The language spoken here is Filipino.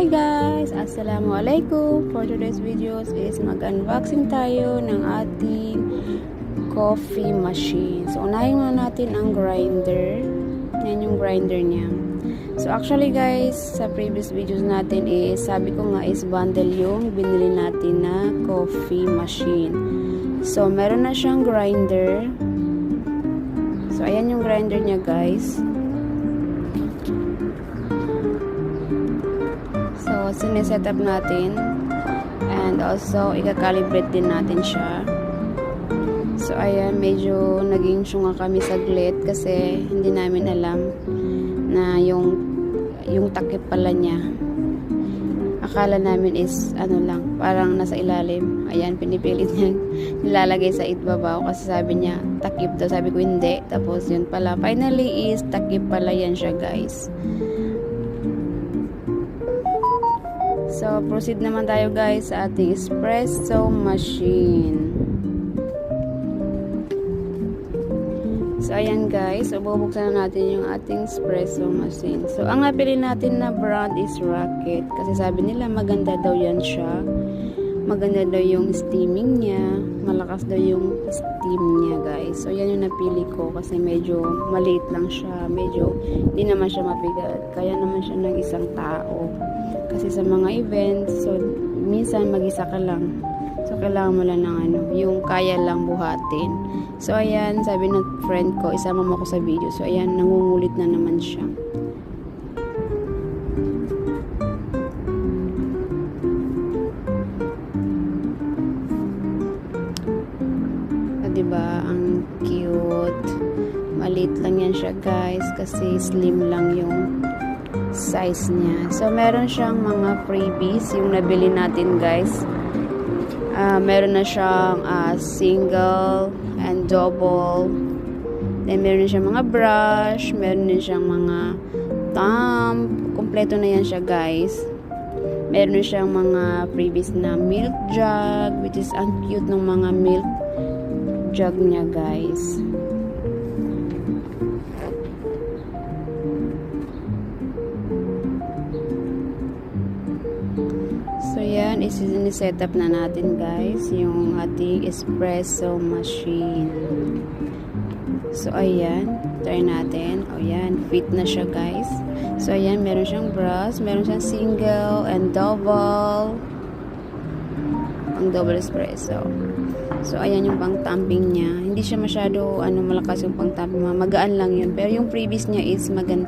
guys! Assalamualaikum! For today's videos is mag-unboxing tayo ng ating coffee machine. So, unahin muna natin ang grinder. Yan yung grinder niya. So, actually guys, sa previous videos natin is, sabi ko nga is bundle yung binili natin na coffee machine. So, meron na siyang grinder. So, ayan yung grinder niya guys. So, sineset up natin. And also, i-calibrate din natin siya. So, ayan, medyo naging syunga kami saglit kasi hindi namin alam na yung takip pala niya. Akala namin is, lang, parang nasa ilalim. Ayan, pinipilit niya nilalagay sa itbabaw kasi sabi niya, takip daw. Sabi ko, hindi. Tapos, yun pala. Finally is, takip pala yan siya, guys. So, proceed naman tayo guys sa ating espresso machine. So, ayan guys. So, bubuksan na natin yung ating espresso machine. So, ang napili natin na brand is Rocket. Kasi sabi nila maganda daw yan siya. Maganda daw yung steaming niya. Malakas daw yung steam niya guys. So, yan yung napili ko kasi medyo maliit lang siya. Medyo hindi naman siya mabigat. Kaya naman siya ng isang tao. Kasi sa mga events, so minsan mag-isa ka lang. So kailangan mo lang ng yung kaya lang buhatin. So ayan, sabi ng friend ko, isama mo ako sa video. So ayan, nangungulit na naman siya. Diba? Ang cute. Maliit lang yan siya guys kasi slim lang yung size niya. So, meron siyang mga freebies yung nabili natin guys. Meron na siyang single and double. Then, meron na siyang mga brush. Meron din siyang mga thumb. Kompleto na yan siya guys. Meron na siyang mga freebies na milk jug, which is ang cute ng mga milk jug niya guys. So, yan, is-set up na natin guys yung ating espresso machine. So, ayan, try natin. O, yan, fit na siya guys. So, ayan, meron siyang brush, meron siyang single and double. Ang double espresso. So, ayan yung pang-tamping niya. Hindi siya masyado, malakas yung pang-tamping. Magaan lang yun. Pero yung previous niya is maganda.